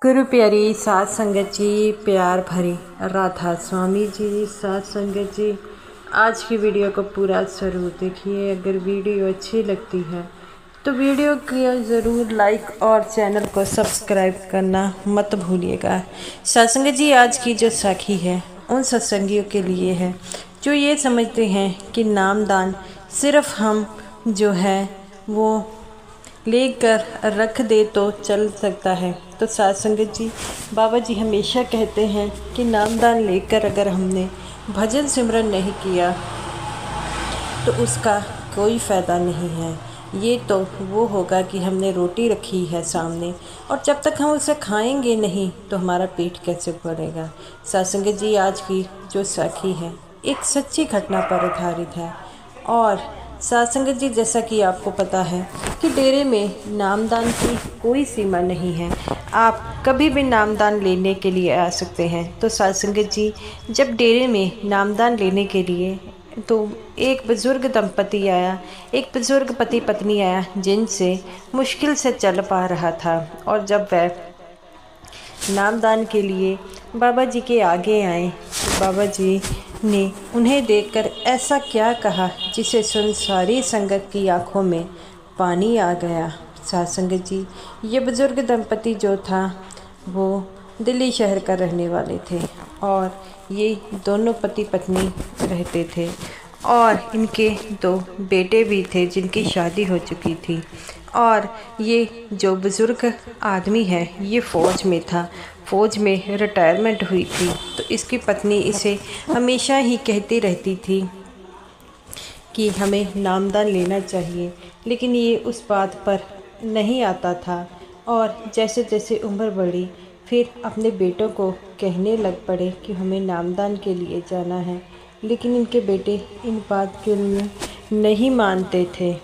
गुरु प्यारी साध संगत जी, प्यार भरी राधा स्वामी जी, साध संगत जी, आज की वीडियो को पूरा ज़रूर देखिए। अगर वीडियो अच्छी लगती है तो वीडियो को ज़रूर लाइक और चैनल को सब्सक्राइब करना मत भूलिएगा। साध संगत जी, आज की जो साखी है उन सत्संगियों के लिए है जो ये समझते हैं कि नामदान सिर्फ हम जो है वो लेकर रख दे तो चल सकता है। तो साध संगत जी, बाबा जी हमेशा कहते हैं कि नामदान लेकर अगर हमने भजन सिमरन नहीं किया तो उसका कोई फ़ायदा नहीं है। ये तो वो होगा कि हमने रोटी रखी है सामने और जब तक हम उसे खाएंगे नहीं तो हमारा पेट कैसे भरेगा। साध संगत जी, आज की जो साखी है एक सच्ची घटना पर आधारित है। और साध संगत जी, जैसा कि आपको पता है कि डेरे में नामदान की कोई सीमा नहीं है, आप कभी भी नामदान लेने के लिए आ सकते हैं। तो साध संगत जी, जब डेरे में नामदान लेने के लिए तो एक बुज़ुर्ग दंपति आया, एक बुज़ुर्ग पति पत्नी आया जिनसे मुश्किल से चल पा रहा था। और जब वह नामदान के लिए बाबा जी के आगे आए तो बाबा जी ने उन्हें देखकर ऐसा क्या कहा जिसे सुन सारी संगत की आंखों में पानी आ गया। साध संगत जी, ये बुज़ुर्ग दंपति जो था वो दिल्ली शहर का रहने वाले थे और ये दोनों पति पत्नी रहते थे और इनके 2 बेटे भी थे जिनकी शादी हो चुकी थी। और ये जो बुज़ुर्ग आदमी है ये फ़ौज में था, फ़ौज में रिटायरमेंट हुई थी। तो इसकी पत्नी इसे हमेशा ही कहती रहती थी कि हमें नामदान लेना चाहिए, लेकिन ये उस बात पर नहीं आता था। और जैसे जैसे उम्र बढ़ी फिर अपने बेटों को कहने लग पड़े कि हमें नामदान के लिए जाना है, लेकिन इनके बेटे इन बात के लिए नहीं मानते थे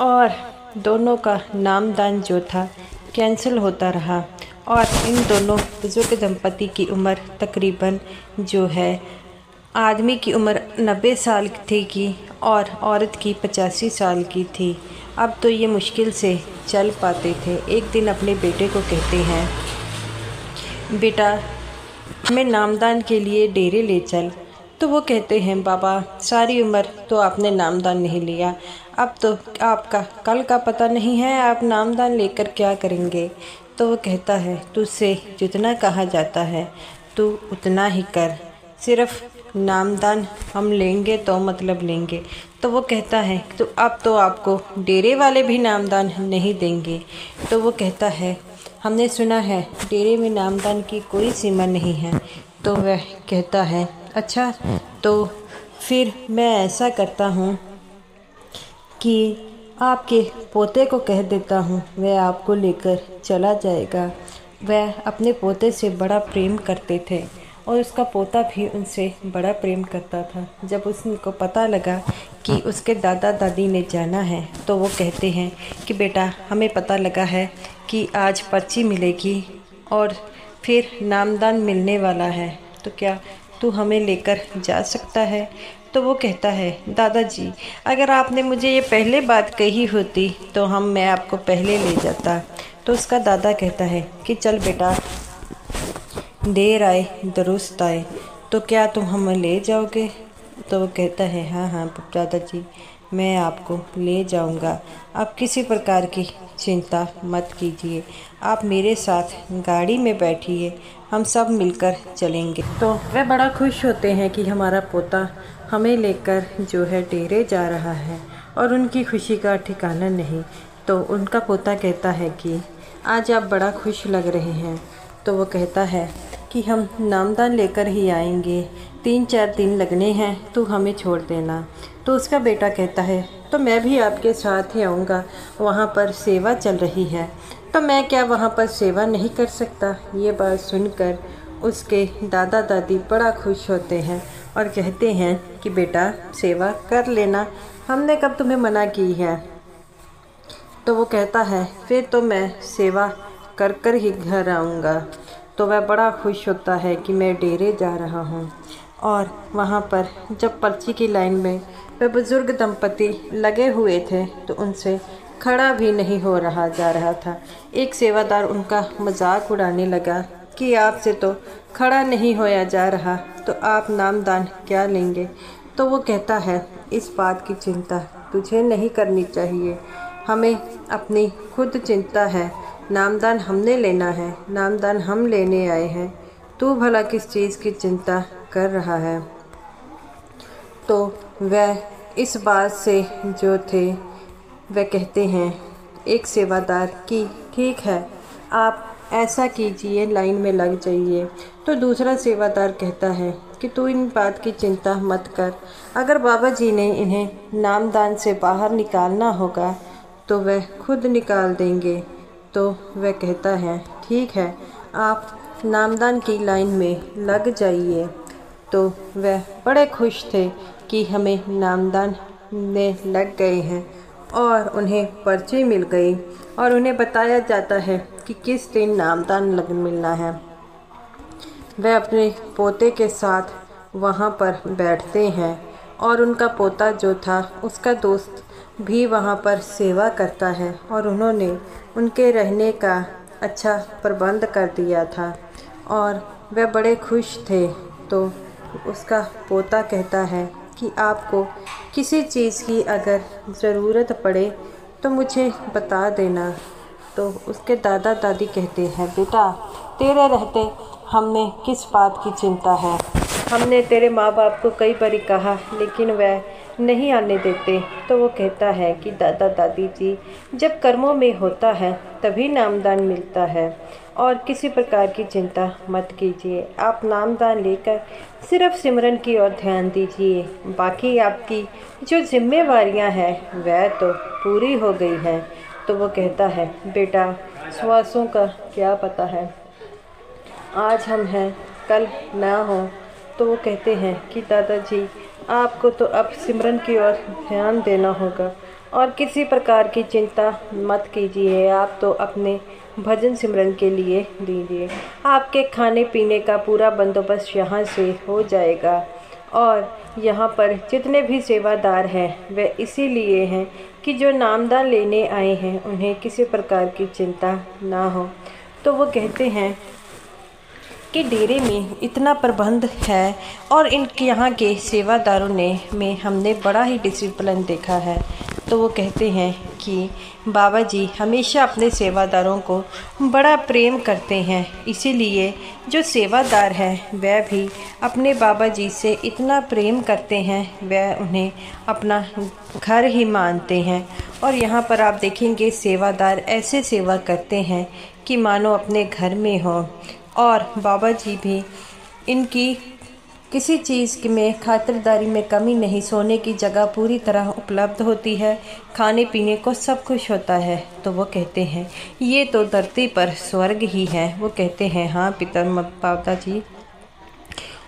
और दोनों का नामदान जो था कैंसिल होता रहा। और इन दोनों बुजुर्ग दंपति की उम्र तकरीबन जो है, आदमी की उम्र 90 साल थी की और औरत की 85 साल की थी। अब तो ये मुश्किल से चल पाते थे। एक दिन अपने बेटे को कहते हैं, बेटा हमें नामदान के लिए डेरे ले चल। तो वो कहते हैं, बाबा सारी उम्र तो आपने नामदान नहीं लिया, अब तो आपका कल का पता नहीं है, आप नामदान लेकर क्या करेंगे। तो वो कहता है, तुझसे जितना कहा जाता है तू उतना ही कर, सिर्फ नामदान हम लेंगे तो मतलब लेंगे। तो वो कहता है, तो अब तो आपको डेरे वाले भी नामदान नहीं देंगे। तो वो कहता है, हमने सुना है डेरे में नामदान की कोई सीमा नहीं है। तो वह कहता है, अच्छा तो फिर मैं ऐसा करता हूँ कि आपके पोते को कह देता हूँ, वह आपको लेकर चला जाएगा। वह अपने पोते से बड़ा प्रेम करते थे और उसका पोता भी उनसे बड़ा प्रेम करता था। जब उसको पता लगा कि उसके दादा दादी ने जाना है तो वो कहते हैं कि बेटा हमें पता लगा है कि आज पर्ची मिलेगी और फिर नामदान मिलने वाला है, तो क्या तू हमें लेकर जा सकता है। तो वो कहता है, दादाजी अगर आपने मुझे ये पहले बात कही होती तो मैं आपको पहले ले जाता। तो उसका दादा कहता है कि चल बेटा, देर आए दुरुस्त आए, तो क्या तुम हमें ले जाओगे। तो वो कहता है, हाँ हाँ दादाजी मैं आपको ले जाऊंगा, आप किसी प्रकार की चिंता मत कीजिए, आप मेरे साथ गाड़ी में बैठिए, हम सब मिलकर चलेंगे। तो वे बड़ा खुश होते हैं कि हमारा पोता हमें लेकर जो है डेरे जा रहा है और उनकी खुशी का ठिकाना नहीं। तो उनका पोता कहता है कि आज आप बड़ा खुश लग रहे हैं। तो वो कहता है कि हम नामदान लेकर ही आएंगे, 3-4 दिन लगने हैं, तू हमें छोड़ देना। तो उसका बेटा कहता है, तो मैं भी आपके साथ ही आऊँगा, वहाँ पर सेवा चल रही है, तो मैं क्या वहाँ पर सेवा नहीं कर सकता। ये बात सुनकर उसके दादा दादी बड़ा खुश होते हैं और कहते हैं कि बेटा सेवा कर लेना, हमने कब तुम्हें मना की है। तो वो कहता है, फिर तो मैं सेवा कर कर ही घर आऊँगा। तो वह बड़ा खुश होता है कि मैं डेरे जा रहा हूँ। और वहाँ पर जब पर्ची की लाइन में वह बुज़ुर्ग दंपति लगे हुए थे तो उनसे खड़ा भी नहीं हो रहा जा रहा था। एक सेवादार उनका मजाक उड़ाने लगा कि आपसे तो खड़ा नहीं होया जा रहा, तो आप नामदान क्या लेंगे। तो वो कहता है, इस बात की चिंता तुझे नहीं करनी चाहिए, हमें अपनी खुद चिंता है। नामदान हमने लेना है, नामदान हम लेने आए हैं, तू भला किस चीज़ की चिंता कर रहा है। तो वह इस बात से जो थे वह कहते हैं एक सेवादार कि ठीक है, आप ऐसा कीजिए, लाइन में लग जाइए। तो दूसरा सेवादार कहता है कि तू इन बात की चिंता मत कर, अगर बाबा जी ने इन्हें नामदान से बाहर निकालना होगा तो वह खुद निकाल देंगे। तो वह कहता है ठीक है, आप नामदान की लाइन में लग जाइए। तो वह बड़े खुश थे कि हमें नामदान में लग गए हैं और उन्हें पर्ची मिल गई और उन्हें बताया जाता है कि किस दिन नामदान मिलना है। वह अपने पोते के साथ वहाँ पर बैठते हैं और उनका पोता जो था उसका दोस्त भी वहाँ पर सेवा करता है और उन्होंने उनके रहने का अच्छा प्रबंध कर दिया था और वह बड़े खुश थे। तो उसका पोता कहता है कि आपको किसी चीज़ की अगर ज़रूरत पड़े तो मुझे बता देना। तो उसके दादा दादी कहते हैं, बेटा तेरे रहते हमें किस बात की चिंता है, हमने तेरे माँ बाप को कई बार कहा लेकिन वह नहीं आने देते। तो वो कहता है कि दादा दादी जी, जब कर्मों में होता है तभी नामदान मिलता है और किसी प्रकार की चिंता मत कीजिए। आप नामदान लेकर सिर्फ सिमरन की ओर ध्यान दीजिए, बाकी आपकी जो जिम्मेवारियां हैं वह तो पूरी हो गई हैं। तो वो कहता है, बेटा श्वासों का क्या पता है, आज हम हैं कल ना हो। तो वो कहते हैं कि दादाजी आपको तो अब सिमरन की ओर ध्यान देना होगा और किसी प्रकार की चिंता मत कीजिए, आप तो अपने भजन सिमरन के लिए दीजिए। आपके खाने पीने का पूरा बंदोबस्त यहाँ से हो जाएगा और यहाँ पर जितने भी सेवादार हैं वे इसीलिए हैं कि जो नामदान लेने आए हैं उन्हें किसी प्रकार की चिंता ना हो। तो वो कहते हैं कि डेरे में इतना प्रबंध है और इनके यहाँ के सेवादारों में हमने बड़ा ही डिसिप्लिन देखा है। तो वो कहते हैं कि बाबा जी हमेशा अपने सेवादारों को बड़ा प्रेम करते हैं, इसीलिए जो सेवादार हैं वह भी अपने बाबा जी से इतना प्रेम करते हैं, वह उन्हें अपना घर ही मानते हैं। और यहाँ पर आप देखेंगे सेवादार ऐसे सेवा करते हैं कि मानो अपने घर में हो और बाबा जी भी इनकी किसी चीज़ में खातिरदारी में कमी नहीं, सोने की जगह पूरी तरह उपलब्ध होती है, खाने पीने को सब कुछ होता है। तो वो कहते हैं ये तो धरती पर स्वर्ग ही है। वो कहते हैं हाँ पिता जी।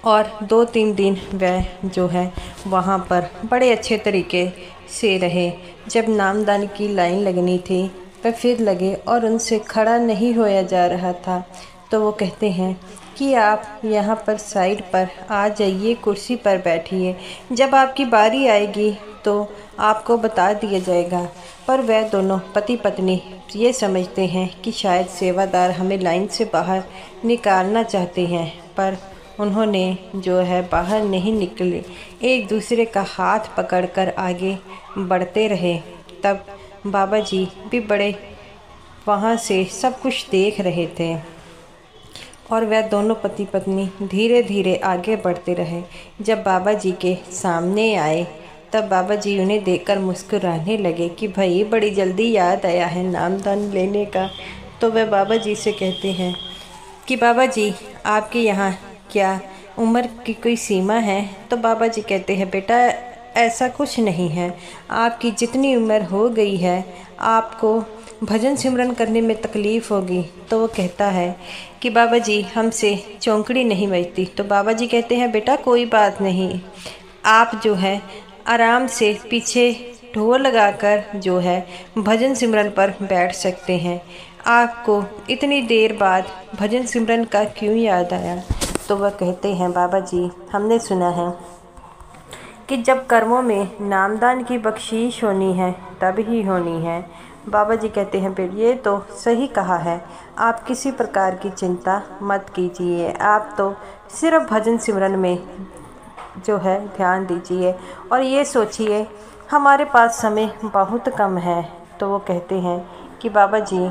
और 2-3 दिन वह जो है वहाँ पर बड़े अच्छे तरीके से रहे। जब नामदान की लाइन लगनी थी वह फिर लगे और उनसे खड़ा नहीं होया जा रहा था। तो वो कहते हैं कि आप यहाँ पर साइड पर आ जाइए, कुर्सी पर बैठिए, जब आपकी बारी आएगी तो आपको बता दिया जाएगा। पर वह दोनों पति पत्नी ये समझते हैं कि शायद सेवादार हमें लाइन से बाहर निकालना चाहते हैं, पर उन्होंने जो है बाहर नहीं निकले, एक दूसरे का हाथ पकड़कर आगे बढ़ते रहे। तब बाबा जी भी बड़े वहाँ से सब कुछ देख रहे थे और वह दोनों पति पत्नी धीरे धीरे आगे बढ़ते रहे। जब बाबा जी के सामने आए तब बाबा जी उन्हें देखकर मुस्कुराने लगे कि भाई बड़ी जल्दी याद आया है नामदान लेने का। तो वह बाबा जी से कहते हैं कि बाबा जी आपके यहाँ क्या उम्र की कोई सीमा है। तो बाबा जी कहते हैं बेटा ऐसा कुछ नहीं है, आपकी जितनी उम्र हो गई है आपको भजन सिमरन करने में तकलीफ़ होगी। तो वो कहता है कि बाबा जी हमसे चौंकड़ी नहीं बजती। तो बाबा जी कहते हैं बेटा कोई बात नहीं, आप जो है आराम से पीछे ढोल लगाकर जो है भजन सिमरन पर बैठ सकते हैं। आपको इतनी देर बाद भजन सिमरन का क्यों याद आया। तो वह कहते हैं बाबा जी हमने सुना है कि जब कर्मों में नामदान की बख्शीश होनी है तब ही होनी है, बाबा जी कहते हैं फिर ये तो सही कहा है, आप किसी प्रकार की चिंता मत कीजिए, आप तो सिर्फ भजन सिमरन में जो है ध्यान दीजिए और ये सोचिए हमारे पास समय बहुत कम है। तो वो कहते हैं कि बाबा जी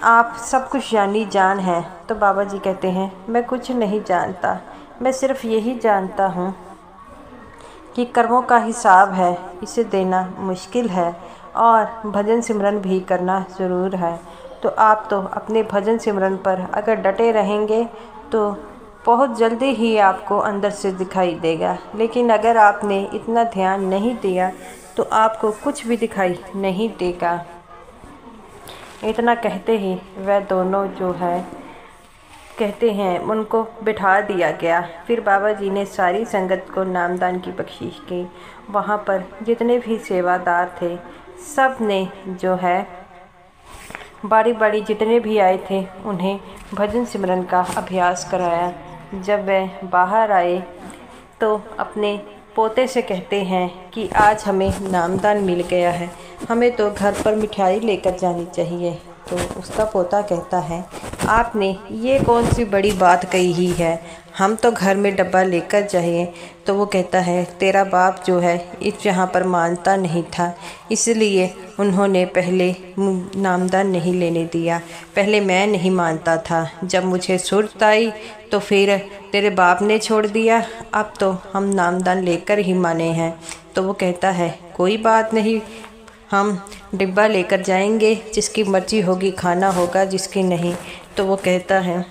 आप सब कुछ जान है। तो बाबा जी कहते हैं मैं कुछ नहीं जानता, मैं सिर्फ यही जानता हूँ कि कर्मों का हिसाब है, इसे देना मुश्किल है और भजन सिमरन भी करना ज़रूर है। तो आप तो अपने भजन सिमरन पर अगर डटे रहेंगे तो बहुत जल्दी ही आपको अंदर से दिखाई देगा, लेकिन अगर आपने इतना ध्यान नहीं दिया तो आपको कुछ भी दिखाई नहीं देगा। इतना कहते ही वह दोनों जो है कहते हैं उनको बिठा दिया गया। फिर बाबा जी ने सारी संगत को नामदान की बख्शीश की। वहाँ पर जितने भी सेवादार थे सब ने जो है बारी बारी जितने भी आए थे उन्हें भजन सिमरन का अभ्यास कराया। जब वह बाहर आए तो अपने पोते से कहते हैं कि आज हमें नामदान मिल गया है, हमें तो घर पर मिठाई लेकर जानी चाहिए। तो उसका पोता कहता है आपने ये कौन सी बड़ी बात कही ही है, हम तो घर में डब्बा लेकर जाइए। तो वो कहता है तेरा बाप जो है इस यहाँ पर मानता नहीं था, इसलिए उन्होंने पहले नामदान नहीं लेने दिया। पहले मैं नहीं मानता था, जब मुझे सुरत आई तो फिर तेरे बाप ने छोड़ दिया, अब तो हम नामदान लेकर ही माने हैं। तो वो कहता है कोई बात नहीं, हम डिब्बा लेकर जाएंगे, जिसकी मर्जी होगी खाना होगा, जिसकी नहीं। तो वो कहता है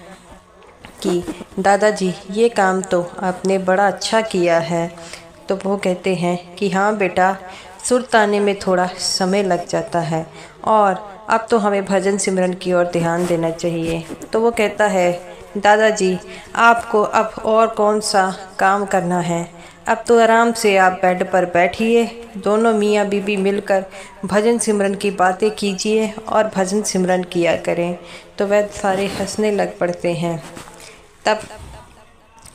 कि दादाजी ये काम तो आपने बड़ा अच्छा किया है। तो वो कहते हैं कि हाँ बेटा, सुरत आने में थोड़ा समय लग जाता है और अब तो हमें भजन सिमरन की ओर ध्यान देना चाहिए। तो वो कहता है दादाजी आपको अब और कौन सा काम करना है, अब तो आराम से आप बेड पर बैठिए, दोनों मियाँ बीबी मिलकर भजन सिमरन की बातें कीजिए और भजन सिमरन किया करें। तो वह सारे हंसने लग पड़ते हैं। तब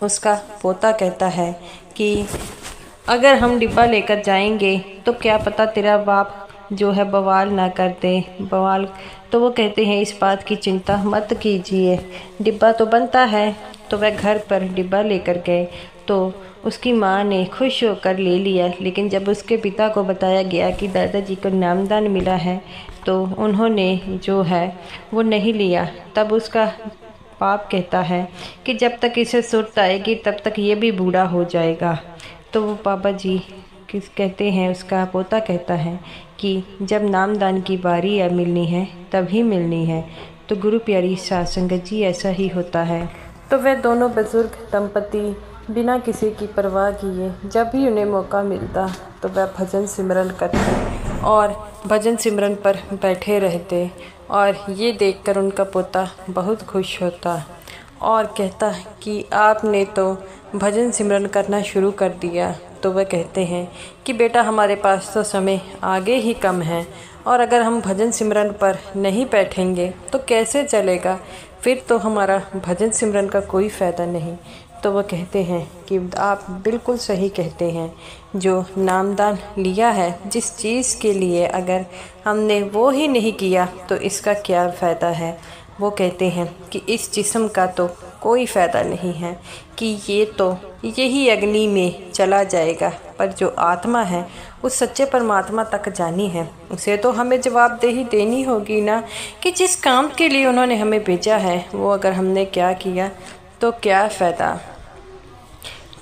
उसका पोता कहता है कि अगर हम डिब्बा लेकर जाएंगे तो क्या पता तेरा बाप जो है बवाल ना कर दे, बवाल। तो वो कहते हैं इस बात की चिंता मत कीजिए, डिब्बा तो बनता है। तो वह घर पर डिब्बा लेकर गए तो उसकी माँ ने खुश होकर ले लिया, लेकिन जब उसके पिता को बताया गया कि दादाजी को नामदान मिला है तो उन्होंने जो है वो नहीं लिया। तब उसका बाप कहता है कि जब तक इसे सुरत आएगी तब तक ये भी बूढ़ा हो जाएगा। तो वो बाबा जी कहते हैं, उसका पोता कहता है कि जब नामदान की बारी मिलनी है तभी मिलनी है। तो गुरु प्यारी साध संगत जी ऐसा ही होता है। तो वह दोनों बुजुर्ग दंपति बिना किसी की परवाह किए जब भी उन्हें मौका मिलता तो वह भजन सिमरन करते और भजन सिमरन पर बैठे रहते। और ये देखकर उनका पोता बहुत खुश होता और कहता कि आपने तो भजन सिमरन करना शुरू कर दिया। तो वह कहते हैं कि बेटा हमारे पास तो समय आगे ही कम है और अगर हम भजन सिमरन पर नहीं बैठेंगे तो कैसे चलेगा, फिर तो हमारा भजन सिमरन का कोई फ़ायदा नहीं। तो वो कहते हैं कि आप बिल्कुल सही कहते हैं, जो नामदान लिया है जिस चीज़ के लिए अगर हमने वो ही नहीं किया तो इसका क्या फ़ायदा है। वो कहते हैं कि इस जिस्म का तो कोई फ़ायदा नहीं है कि ये तो यही अग्नि में चला जाएगा, पर जो आत्मा है उस सच्चे परमात्मा तक जानी है, उसे तो हमें जवाबदेही देनी होगी ना कि जिस काम के लिए उन्होंने हमें भेजा है वो अगर हमने क्या किया तो क्या फ़ायदा।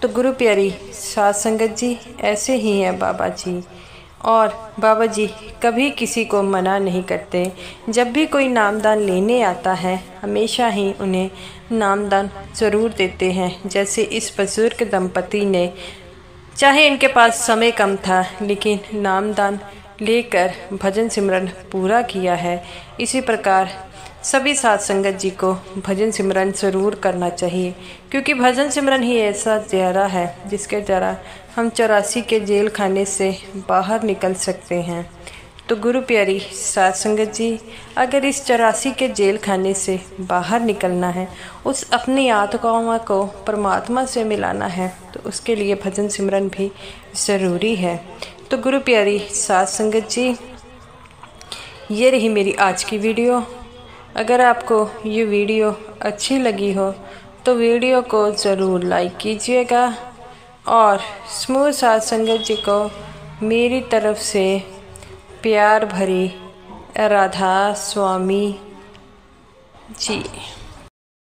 तो गुरु प्यारी साध संगत जी ऐसे ही हैं बाबा जी, और बाबा जी कभी किसी को मना नहीं करते। जब भी कोई नामदान लेने आता है हमेशा ही उन्हें नामदान ज़रूर देते हैं। जैसे इस बुजुर्ग दंपति ने, चाहे इनके पास समय कम था लेकिन नामदान लेकर भजन सिमरन पूरा किया है, इसी प्रकार सभी साध संगत जी को भजन सिमरन ज़रूर करना चाहिए, क्योंकि भजन सिमरन ही ऐसा ज़रिया है जिसके द्वारा हम 84 के जेल खाने से बाहर निकल सकते हैं। तो गुरु प्यारी साध संगत जी, अगर इस 84 के जेल खाने से बाहर निकलना है, उस अपनी आत्मा को परमात्मा से मिलाना है, तो उसके लिए भजन सिमरन भी ज़रूरी है। तो गुरु प्यारी साध संगत जी, ये रही मेरी आज की वीडियो। अगर आपको ये वीडियो अच्छी लगी हो तो वीडियो को ज़रूर लाइक कीजिएगा और स्मूथ साथ संगत जी को मेरी तरफ से प्यार भरी राधा स्वामी जी।